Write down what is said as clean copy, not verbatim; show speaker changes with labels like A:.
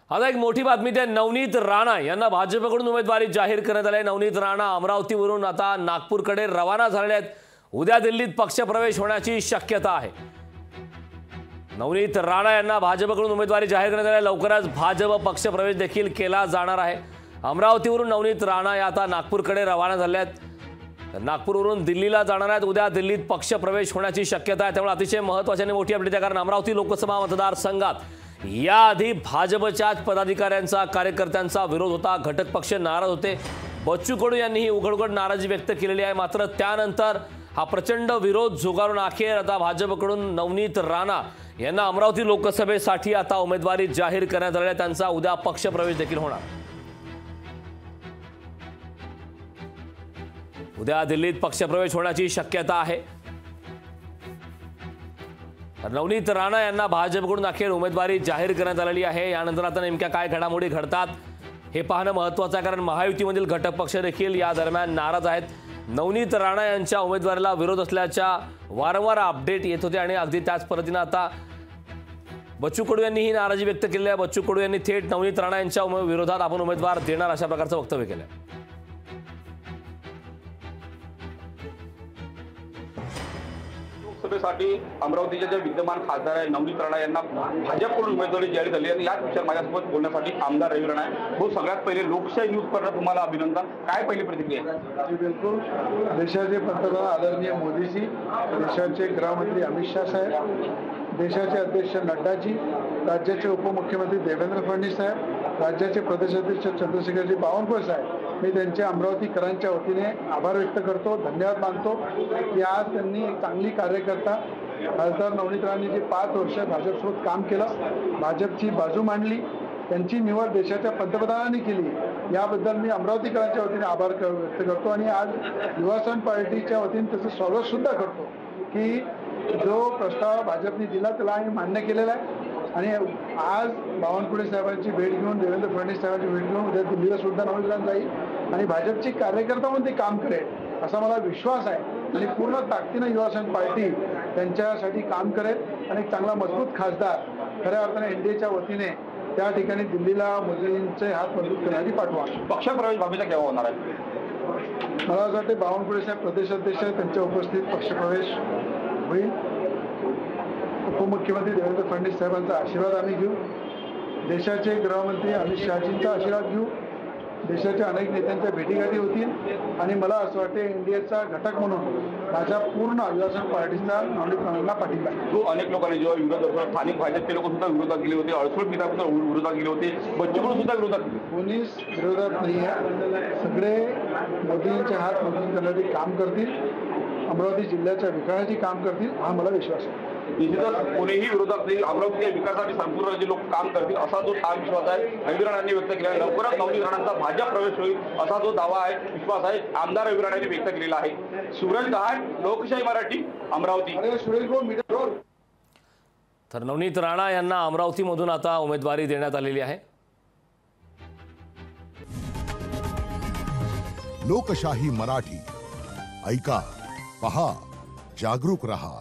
A: आता एक मोठी बातमी आहे। नवनीत राणा यांना भाजपकडून उमेदवारी जाहीर करण्यात आली आहे। नवनीत राणा अमरावतीवरून आता नागपूरकडे रवाना झाले आहेत। उद्या दिल्लीत पक्षप्रवेश होण्याची शक्यता आहे। नवनीत राणा यांना भाजपकडून उमेदवारी जाहीर करण्यात आली आहे। लवकरच भाजप पक्षप्रवेश देखील केला जाणार आहे। अमरावतीवरून नवनीत राणा या आता नागपूरकडे रवाना झाले आहेत। नागपूरवरून दिल्लीला जाणार आहेत। उद्या दिल्लीत पक्षप्रवेश होण्याची शक्यता आहे। त्यामुळे अतिशय महत्त्वाची आणि मोठी अपडेट आहे, कारण अमरावती लोकसभा मतदारसंघात याआधी भाजपच्याच पदाधिकाऱ्यांचा कार्यकर्त्यांचा विरोध होता। घटक पक्ष नाराज होते। बच्चू कडू यांनीही उघड नाराजी व्यक्त केलेली आहे। मात्र त्यानंतर हा प्रचंड विरोध झुगारून अखेर आता भाजपकडून नवनीत राणा यांना अमरावती लोकसभेसाठी आता उमेदवारी जाहीर करण्यात आली आहे। त्यांचा उद्या पक्षप्रवेश देखील होणार। उद्या दिल्लीत पक्षप्रवेश होण्याची शक्यता आहे। नवनीत राणा यांना भाजपकडून अखेर उमेदवारी जाहीर करण्यात आलेली आहे। यानंतर आता नेमक्या काय घडामोडी घडतात हे पाहणं महत्त्वाचं आहे, कारण महायुतीमधील घटक पक्ष देखील या दरम्यान नाराज आहेत। नवनीत राणा यांच्या उमेदवारीला विरोध असल्याच्या वारंवार अपडेट येत होते आणि अगदी त्याच पद्धतीने आता बच्चू कडू यांनी ही नाराजी व्यक्त केली आहे। बच्चू कडू यांनी थेट नवनीत राणा यांच्या विरोधात आपण उमेदवार देणार अशा प्रकारचं वक्तव्य केलं आहे।
B: लोकसभेसाठी अमरावतीच्या ज्या विद्यमान खासदार आहे नवनीत राणा यांना भाजपकडून उमेदवारी जाहीर झाली आणि याच विषयावर माझ्यासोबत बोलण्यासाठी आमदार रवी राणा आहे। भाऊ, सगळ्यात पहिले लोकशाही न्यूज पर तुम्हाला अभिनंदन। काय पहिली प्रतिक्रिया आहे?
C: बिलकुल, देशाचे पंतप्रधान आदरणीय मोदीजी, देशाचे गृहमंत्री अमित शाह साहेब, देशाचे अध्यक्ष नड्डाजी, राज्याचे उपमुख्यमंत्री देवेंद्र फडणवीस साहेब, राज्याचे प्रदेशाध्यक्ष चंद्रशेखरजी बावनकुळे साहेब, मी त्यांचे अमरावतीकरांच्या वतीने आभार व्यक्त करतो, धन्यवाद मानतो की आज त्यांनी एक चांगली कार्यकर्ता खासदार नवनीत राणांनी जे 5 वर्ष भाजपसोबत काम केलं, भाजपची बाजू मांडली, त्यांची निवड देशाच्या पंतप्रधानांनी केली, याबद्दल मी अमरावतीकरांच्या वतीने आभार व्यक्त करतो। आणि आज युवासन पार्टीच्या वतीने त्याचं स्वागत सुद्धा करतो की जो प्रस्ताव भाजपने दिला त्याला आम्ही मान्य केलेला आहे आणि आज बावनकुळे साहेबांची भेट घेऊन, देवेंद्र फडणवीस साहेबांची भेट घेऊन उद्या दिल्लीला सुद्धा नवनीत राणा जाईल आणि भाजपची कार्यकर्ता म्हणून ते काम करेल असा मला विश्वास आहे आणि पूर्ण ताकदीनं युवासन पार्टी त्यांच्यासाठी काम करेल आणि एक चांगला मजबूत खासदार खऱ्या अर्थाने एनडीएच्या वतीने त्या ठिकाणी दिल्लीला मोदींचे हात मजबूत करण्यासाठी पाठवा।
B: पक्षप्रवेश बाबीचा केव्हा होणार आहे?
C: मला असं वाटते बावनकुळे साहेब प्रदेशाध्यक्ष त्यांच्या उपस्थित पक्षप्रवेश होईल। उपमुख्यमंत्री देवेंद्र फडणवीस साहेबांचा आशीर्वाद आम्ही घेऊ, देशाचे गृहमंत्री अमित शहाजींचा आशीर्वाद घेऊ, देशाच्या अनेक नेत्यांच्या भेटीगाठी होतील आणि मला असं वाटते एनडीएचा घटक म्हणून माझ्या पूर्ण युवासन पार्टीचा नवनीत राणांना पाठिंबा आहे।
B: जो अनेक लोकांनी जेव्हा विरोध होता, स्थानिक भाजपचे लोक सुद्धा विरोधात गेले होते, अडसूळ पिता विरोधात गेले होते, बच्चू कडू सुद्धा विरोधात गेले।
C: कोणीच विरोधात नाही आहे, सगळे मोदींचे हात मजबूत करण्यासाठी काम करतील, अमरावती जिल्ह्याच्या विकासाची काम करतील हा मला विश्वास आहे।
B: निश्चितच कोणीही विरोधात नाही, अमरावतीच्या विकासासाठी संपूर्ण राज्य लोक काम करतील असा जो ठाम विश्वास आहे रवी राणांनी व्यक्त केला आहे। लवकरच नवनीत राणांचा भाजप प्रवेश होईल असा जो दावा आहे, विश्वास आहे, आमदार रवी राणांनी व्यक्त केलेला आहे। सूरज दहाड, लोकशाही मराठी, अमरावती।
A: तर नवनीत राणा यांना अमरावतीमधून आता उमेदवारी देण्यात आलेली आहे।
D: लोकशाही मराठी ऐका, पहा, जागरूक रहा।